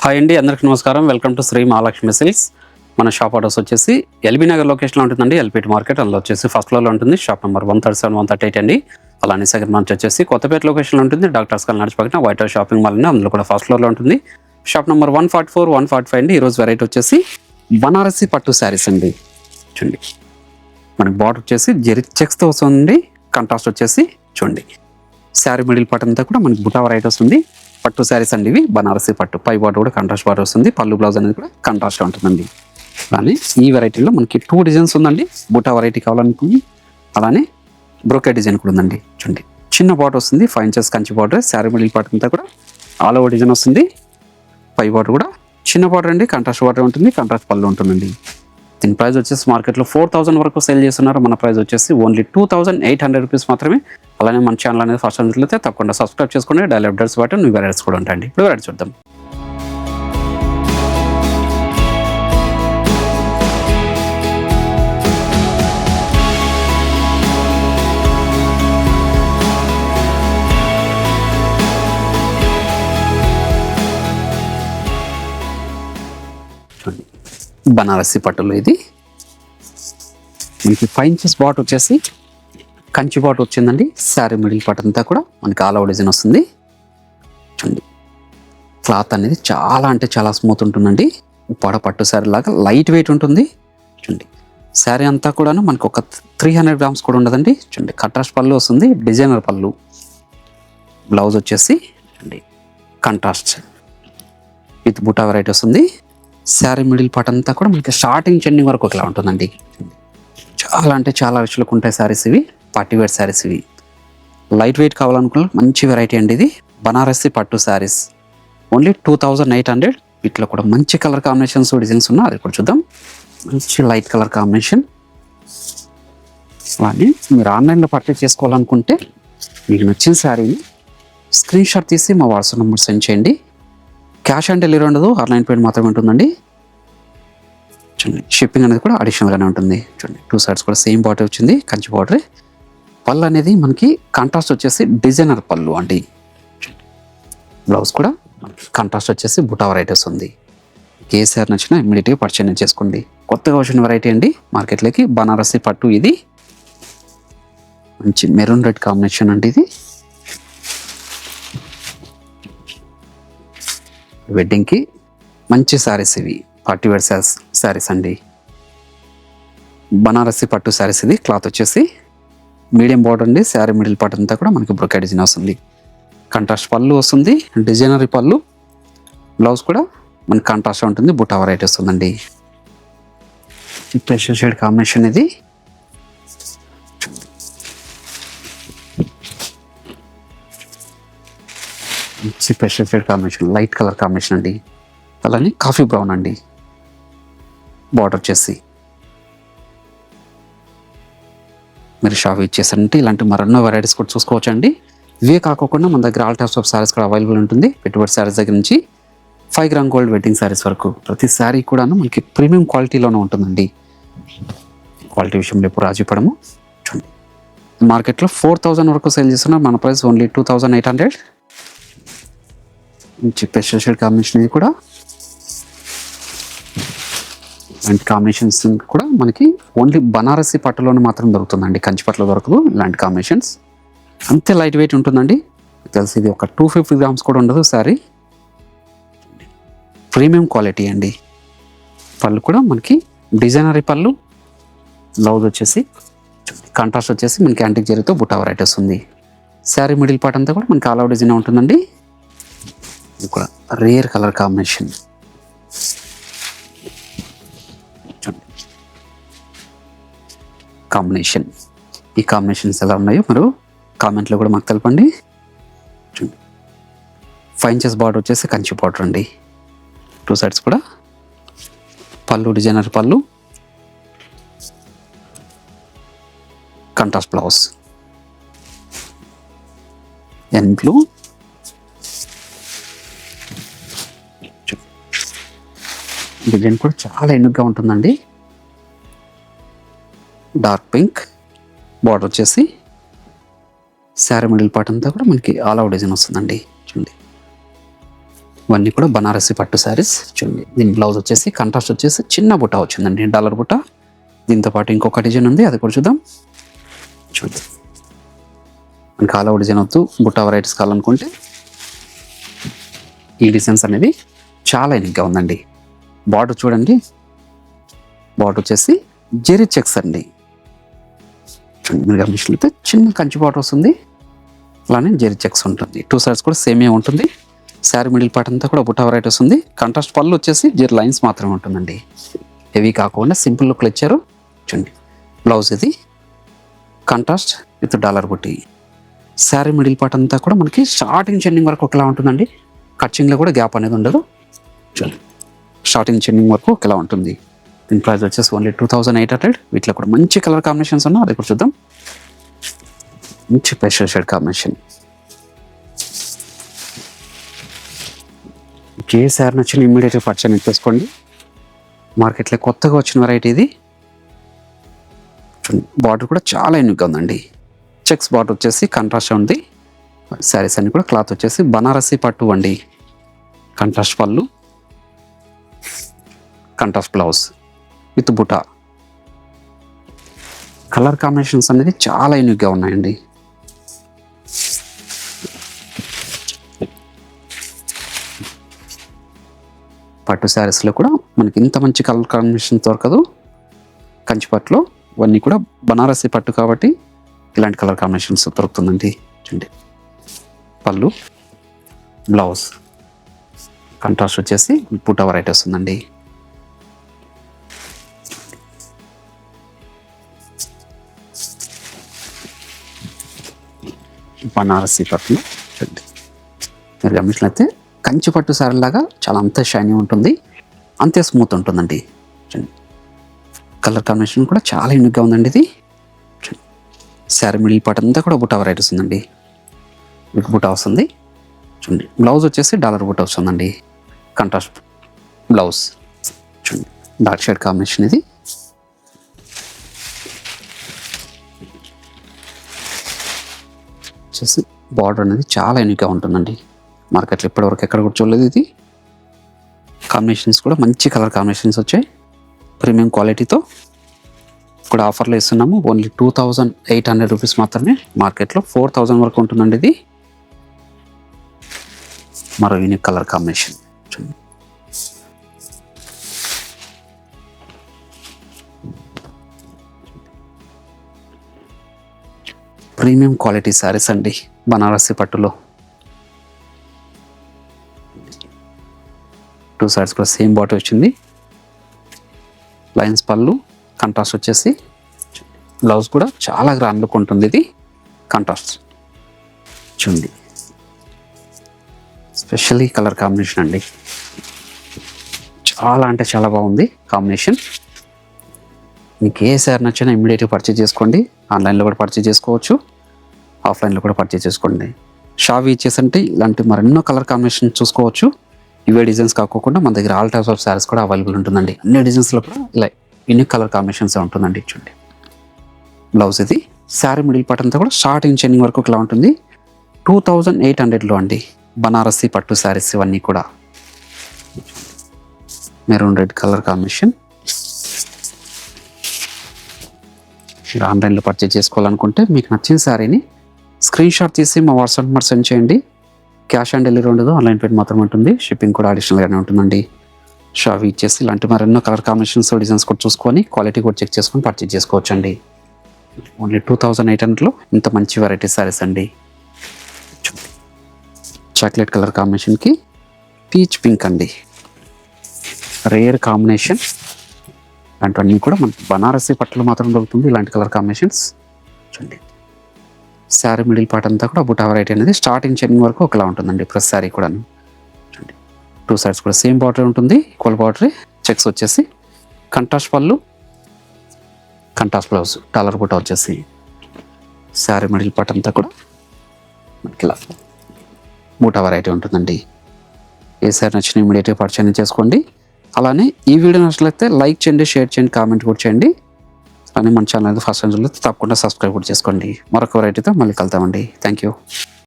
Hi అండి, అందరికీ నమస్కారం. Welcome to Sri Mahalakshmi silks. మన షాప్ అడ్రస్ వచ్చేసి ఎల్బీ నగర్ లొకేషన్లో ఉంటుందండి. ఎల్పిటి మార్కెట్ అందులో వచ్చేసి ఫస్ట్ ఫ్లోర్లో ఉంటుంది. షాప్ నెంబర్ 137, 138 అండి. అలానే సెకండ్ మంత్ వచ్చేసి కొత్తపేట లొకేషన్లో ఉంటుంది. డాక్టర్స్ కాల్ నడిచి పక్కన వైట్ హౌస్ షాపింగ్ మాల్ అండి. అందులో కూడా ఫస్ట్ ఫ్లోర్లో ఉంటుంది. షాప్ నెంబర్ 144, 145 అండి. ఈరోజు వెరైటీ వచ్చేసి బనారసి పట్టు శారీస్ అండి. చూడండి, మనకి బార్డర్ వచ్చేసి జెరీ చెక్స్తో వస్తుంది. కాంట్రాస్ట్ వచ్చేసి చూడండి, శారీ మిడిల్ పార్ట్ అంతా కూడా మనకి బుటా వెరైటీ వస్తుంది. పట్టు శారీస్ అండి ఇవి, బనారసి పట్టు. పై బార్డర్ కూడా కాంట్రాస్ట్ బార్డర్ వస్తుంది. పళ్ళు బ్లౌజ్ అనేది కూడా కాంట్రాస్ట్ ఉంటుందండి. అలానే ఈ వెరైటీలో మనకి 2 డిజైన్స్ ఉందండి. బుటా వెరైటీ కావాలనుకుని అలానే బ్రోకెట్ డిజైన్ కూడా ఉందండి. చూడండి, చిన్న బార్డర్ వస్తుంది, 5 inches Kanchi border. Sari middle part అంతా కూడా ఆల్ ఓవర్ డిజైన్ వస్తుంది. పై బార్డర్ కూడా చిన్న బార్డర్ అండి, కాంట్రాస్ట్ బార్డర్ ఉంటుంది, కాంట్రాస్ట్ పళ్ళు ఉంటుందండి. దీని ప్రైస్ వచ్చేసి మార్కెట్లో 4000 వరకు సేల్ చేస్తున్నారు. మన ప్రైస్ వచ్చేసి ఓన్లీ 2800 రూపీస్ మాత్రమే. అలానే మన ఛానల్ అనేది ఫస్ట్ అయితే తప్పకుండా సబ్స్క్రైబ్ చేసుకోండి. డైలీ అప్డేట్స్ బట్టి న్యూ వెరైటీస్ కూడా ఉంటాయండి. ఇప్పుడు వెరైటీ చూద్దాం. బనారసి పట్టులో ఇది మనకి 5 ఇంచెస్ బాట్ వచ్చేసి కంచి బాట్ వచ్చిందండి. శారీ మిడిల్ పార్ట్ అంతా కూడా మనకి ఆల్ ఓవర్ డిజైన్ వస్తుంది. చూడండి, క్లాత్ అనేది చాలా అంటే చాలా స్మూత్ ఉంటుందండి. ఉప్పాడ పట్టు శారీ లాగా లైట్ వెయిట్ ఉంటుంది. చూడండి, శారీ అంతా కూడాను మనకు ఒక 300 గ్రామ్స్ కూడా ఉండదండి. చూడండి, కాంట్రాస్ట్ పళ్ళు వస్తుంది, డిజైనర్ పళ్ళు. బ్లౌజ్ వచ్చేసి చూడండి కాంట్రాస్ట్ విత్ బుటా వెరైటీ వస్తుంది. శారీ మిడిల్ పార్ట్ అంతా కూడా మనకి స్టార్టింగ్ చెండింగ్ వరకు ఒకలా ఉంటుందండి. చాలా అంటే చాలా రుచులకు ఉంటాయి శారీస్ ఇవి. పార్టీ వేర్ శారీస్ ఇవి. లైట్ వెయిట్ కావాలనుకున్న మంచి వెరైటీ అండి ఇది. బనారసి పట్టు శారీస్ ఓన్లీ 2800. వీటిలో కూడా మంచి కలర్ కాంబినేషన్స్ డిజైన్స్ ఉన్నాయి, అది కూడా చూద్దాం. మంచి లైట్ కలర్ కాంబినేషన్. అలానే మీరు ఆన్లైన్లో పర్చేస్ చేసుకోవాలనుకుంటే మీకు నచ్చిన శారీని స్క్రీన్ షాట్ తీసి మా వాట్సాప్ నెంబర్ సెండ్ చేయండి. క్యాష్ ఆన్ డెలివరీ ఉండదు, ఆన్లైన్ పేమెంట్ మాత్రమే ఉంటుందండి. చూడండి, షిప్పింగ్ అనేది కూడా అడిషనల్గానే ఉంటుంది. చూడండి, 2 సైడ్స్ కూడా సేమ్ బార్డర్ వచ్చింది, కంచి బార్డర్. పళ్ళు అనేది మనకి కాంట్రాస్ట్ వచ్చేసి డిజైనర్ పళ్ళు అండి. బ్లౌజ్ కూడా కాంట్రాస్ట్ వచ్చేసి బుటా వెరైటీస్ ఉంది. ఏ సార్ నచ్చినా ఇమ్మీడియట్గా పర్చేజ్ చేసుకోండి. కొత్తగా వచ్చిన వెరైటీ అండి మార్కెట్లోకి, బనారసి పట్టు. ఇది మంచి మెరూన్ రెడ్ కాంబినేషన్ అండి. ఇది వెడ్డింగ్కి మంచి శారీస్ ఇవి, పార్టీ వేర్ శారీస్ అండి. బనారసి పట్టు శారీస్ ఇది. క్లాత్ వచ్చేసి మీడియం బార్డర్ అండి. శారీ మిడిల్ పార్ట్ అంతా కూడా మనకి బ్రొకెట్ డిజైన్ వస్తుంది. కాంట్రాస్ట్ పళ్ళు వస్తుంది, డిజైనరీ పళ్ళు. బ్లౌజ్ కూడా మనకి కాంట్రాస్ట్ ఉంటుంది, బుటా వెరైటీ వస్తుందండి. ప్రెషర్ షేడ్ కాంబినేషన్ ఇది. Pressure shade combination, light colour combination అండి. అలానే కాఫీ బ్రౌన్ అండి. బార్డర్ వచ్చేసి మీరు షాప్ ఇచ్చేసారంటే ఇలాంటి మరెన్నో వెరైటీస్ కూడా చూసుకోవచ్చు అండి. ఇవే కాకుండా మన దగ్గర ఆల్ టైప్స్ ఆఫ్ శారీస్ కూడా అవైలబుల్ ఉంటుంది. పెట్టుబడి శారీస్ దగ్గర నుంచి 5 గ్రామ్ గోల్డ్ వెడ్డింగ్ శారీస్ వరకు ప్రతి శారీ కూడా మనకి ప్రీమియం క్వాలిటీలోనే ఉంటుందండి. క్వాలిటీ విషయంలో ఎప్పుడు రాజీ పడము. చూడండి, మార్కెట్లో 4000 వరకు సేల్ చేస్తున్నారు. మన ప్రైస్ ఓన్లీ 2800. మంచి పెస్టల్ షేడ్ కాంబినేషన్. ఇది కూడా ఇలాంటి కాంబినేషన్స్ కూడా మనకి ఓన్లీ బనారసి పట్టులోనే మాత్రం దొరుకుతుందండి. కంచి పట్టులో దొరకదు ఇలాంటి కాంబినేషన్స్. అంతే లైట్ వెయిట్ ఉంటుందండి. తెలిసి ఇది ఒక 250 గ్రామ్స్ కూడా ఉండదు శారీ. ప్రీమియం క్వాలిటీ అండి. పళ్ళు కూడా మనకి డిజైనరీ పళ్ళు. బ్లౌజ్ వచ్చేసి కాంట్రాస్ట్ వచ్చేసి మనకి యాంటిక్ జరీతో బుటా వెరైటీ వస్తుంది. శారీ మిడిల్ పార్ట్ అంతా కూడా మనకి ఆల్ ఓవర్ డిజైన్ ఉంటుందండి. ఇది కూడా రేర్ కలర్ కాంబినేషన్. ఈ కాంబినేషన్స్ ఎలా ఉన్నాయో మీరు కామెంట్లో కూడా మాకు తెలపండి. 5 ఇంచెస్ బార్డర్ వచ్చేసి కంచి బార్డర్ అండి. 2 సైడ్స్ కూడా పళ్ళు, డిజైనర్ పళ్ళు, కాంట్రాస్ట్ బ్లౌజ్ ఎన్ బ్లూ. డిజైన్ కూడా చాలా ఎన్నుగా ఉంటుందండి. డార్క్ పింక్ బార్డర్ వచ్చేసి శారీ మిడిల్ పార్ట్ అంతా కూడా మనకి ఆల్ ఓవర్ డిజైన్ వస్తుందండి. చూడండి, ఇవన్నీ కూడా బనారసి పట్టు శారీస్. చూడండి, దీని బ్లౌజ్ వచ్చేసి కాంట్రాస్ట్ వచ్చేసి చిన్న బుట్ట వచ్చిందండి, డాలర్ బుట్ట. దీంతో పాటు ఇంకొక డిజైన్ ఉంది, అది కూడా చూద్దాం. చూడండి, మనకి ఆల్ ఓవర్ డిజైన్ వద్దు, బుట్ట వెరైటీస్ కావాలనుకుంటే ఈ డిజైన్స్ అనేది చాలా యూనిక్గా ఉందండి. బార్డర్ చూడండి, బార్డర్ వచ్చేసి జెరీ చెక్స్ అండి. చూడండి, మీరు గమనించినట్లయితే చిన్న కంచి బార్డర్ వస్తుంది, అలానే జెరీ చెక్స్ ఉంటుంది. 2 సైడ్స్ కూడా సేమే ఉంటుంది. శారీ మిడిల్ పార్ట్ అంతా కూడా బుట్ట వెరైటీ వస్తుంది. కాంట్రాస్ట్ పళ్ళు వచ్చేసి జెరీ లైన్స్ మాత్రమే ఉంటుందండి, హెవీ కాకుండా సింపుల్ లుక్లు ఇచ్చారు. చూడండి, బ్లౌజ్ ఇది కాంట్రాస్ట్ విత్ డాలర్ బుట్టి. శారీ మిడిల్ పార్ట్ అంతా కూడా మనకి స్టార్టింగ్ చెన్నింగ్ వరకు ఒకలా ఉంటుందండి, కచ్చింగ్లో కూడా గ్యాప్ అనేది ఉండదు. చూడండి, స్టార్టింగ్ చెన్నింగ్ వరకు ఒకలా ఉంటుంది. దీని ప్రైస్ వచ్చేసి ఓన్లీ 2800. వీటిలో కూడా మంచి కలర్ కాంబినేషన్స్ ఉన్నాయి, అది కూడా చూద్దాం. మంచి పేస్టల్ షేడ్ కాంబినేషన్. ఏ శారీ నచ్చిన ఇమ్మీడియట్గా పర్చేజ్ చేసుకోండి. మార్కెట్లో కొత్తగా వచ్చిన వెరైటీ ఇది. బార్డర్ కూడా చాలా యూనిక్గా ఉందండి. చెక్స్ బార్డర్ వచ్చేసి కాంట్రాస్ట్ ఉంది. శారీస్ అన్ని కూడా క్లాత్ వచ్చేసి బనారసి పట్టు అండి. కాంట్రాస్ట్ పళ్ళు, కాంట్రాస్ట్ బ్లౌజ్ విత్ బుటా. కలర్ కాంబినేషన్స్ అనేది చాలా యూనిక్గా ఉన్నాయండి. పట్టు శారీస్లో కూడా మనకి ఇంత మంచి కలర్ కాంబినేషన్ దొరకదు. కంచిపట్టులో ఇవన్నీ కూడా బనారసి పట్టు కాబట్టి ఇలాంటి కలర్ కాంబినేషన్స్ దొరుకుతుందండి. చూడండి, పళ్ళు, బ్లౌజ్ కాంట్రాస్ట్ వచ్చేసి బుట్ట వెరైటీ వస్తుందండి. బనారసి పట్టులో చూడండి, మీరు గమనించినట్లయితే కంచి పట్టు శారీ లాగా చాలా అంతే షైనీ ఉంటుంది, అంతే స్మూత్ ఉంటుందండి. చూడండి, కలర్ కాంబినేషన్ కూడా చాలా యూనిక్గా ఉందండి. ఇది శారీ మిడిల్ పార్ట్ అంతా కూడా బుట్ట వెరైటీస్ ఉందండి, మీకు బుట్ట వస్తుంది. చూడండి, బ్లౌజ్ వచ్చేసి డాలర్ బుట్ట వస్తుందండి, కాంట్రాస్ట్ బ్లౌజ్. చూడండి, డార్క్ షేడ్ కాంబినేషన్ ఇది. వచ్చేసి బార్డర్ అనేది చాలా యూనిక్గా ఉంటుందండి, మార్కెట్లో ఇప్పటివరకు ఎక్కడ కూడా చూడలేదు. ఇది కాంబినేషన్స్ కూడా మంచి కలర్ కాంబినేషన్స్ వచ్చాయి, ప్రీమియం క్వాలిటీతో కూడా ఆఫర్లో ఇస్తున్నాము. ఓన్లీ 2800 రూపీస్ మాత్రమే. మార్కెట్లో 4000 వరకు ఉంటుందండి. ఇది మరో unique colour combination. Premium quality saris అండి, బనారసి పట్టులో. 2 సైడ్స్ కూడా సేమ్ బాటర్ వచ్చింది. లైన్స్ పళ్ళు, కాంట్రాస్ట్ వచ్చేసి బ్లౌజ్ కూడా చాలా గ్రాండ్ లుక్ ఉంటుంది. ఇది కాంట్రాస్ట్. చూడండి, స్పెషల్లీ కలర్ కాంబినేషన్ అండి, చాలా అంటే చాలా బాగుంది కాంబినేషన్. మీకు ఏ శారీ నచ్చినా ఇమ్మీడియట్గా పర్చేజ్ చేసుకోండి. ఆన్లైన్లో కూడా పర్చేజ్ చేసుకోవచ్చు, ఆఫ్లైన్లో కూడా పర్చేజ్ చేసుకోండి. షాప్ ఇచ్చేసంటే ఇలాంటి మరెన్నో కలర్ కాంబినేషన్ చూసుకోవచ్చు. ఇవే డిజైన్స్ కాకుండా మన దగ్గర ఆల్ టైప్స్ ఆఫ్ శారీస్ కూడా అవైలబుల్ ఉంటుందండి. అన్ని డిజైన్స్లో కూడా ఇలా యూనిక్ కలర్ కాంబినేషన్స్ ఉంటుందండి. చూడండి, బ్లౌజ్ ఇది. శారీ మిడిల్ పార్ట్ అంతా కూడా స్టార్టింగ్ చెన్నింగ్ వరకు ఇలా ఉంటుంది. 2800లో అండి, బనారసి పట్టు శారీస్ ఇవన్నీ కూడా. Maroon red colour combination. మీరు ఆన్లైన్లో పర్చేజ్ చేసుకోవాలనుకుంటే మీకు నచ్చిన శారీని స్క్రీన్ షాట్ తీసి మా వాట్సాప్ నెంబర్ సెండ్ చేయండి. క్యాష్ ఆన్ డెలివరీ ఉండదు, ఆన్లైన్ పేమెంట్ మాత్రమే ఉంటుంది. షిప్పింగ్ కూడా అడిషనల్గానే ఉంటుందండి. షాప్ ఇచ్చేసి ఇలాంటి మరెన్నో కలర్ కాంబినేషన్స్, డిజైన్స్ కూడా చూసుకొని క్వాలిటీ కూడా చెక్ చేసుకొని పర్చేజ్ చేసుకోవచ్చు అండి. ఓన్లీ 2800లో ఇంత మంచి వెరైటీ శారీస్ అండి. చాక్లెట్ కలర్ కాంబినేషన్కి పీచ్ పింక్ అండి, రేర్ కాంబినేషన్. ఇలాంటివన్నీ కూడా మన బనారసి పట్టులో మాత్రం దొరుకుతుంది ఇలాంటి కలర్ కాంబినేషన్స్. చూడండి, శారీ మిడిల్ పార్ట్ అంతా కూడా బుటా వెరైటీ అనేది స్టార్టింగ్ చెన్నింగ్ వరకు ఒకలా ఉంటుందండి. ప్లస్ శారీ కూడా చూడండి, 2 సైడ్స్ కూడా సేమ్ బార్డర్ ఉంటుంది, ఈక్వల్ బార్డర్. చెక్స్ వచ్చేసి కంట్రాస్ట్ పళ్ళు, కంట్రాస్ట్ బ్లౌజ్, డాలర్ బుటా వచ్చేసి. శారీ మిడిల్ పార్ట్ అంతా కూడా మనకి ఇలా బూటా వెరైటీ ఉంటుందండి. ఏ శారీ నచ్చిన ఇమీడియట్గా పర్చేజ్ చేసుకోండి. అలానే ఈ వీడియో నచ్చినట్లయితే లైక్ చేయండి, షేర్ చేయండి, కామెంట్ కూడా చేయండి. అలానే మన ఛానల్ ఫస్ట్ టైం తప్పకుండా సబ్స్క్రైబ్ కూడా చేసుకోండి. మరొక వెరైటీతో మళ్ళీ కలుద్దామండి. Thank you.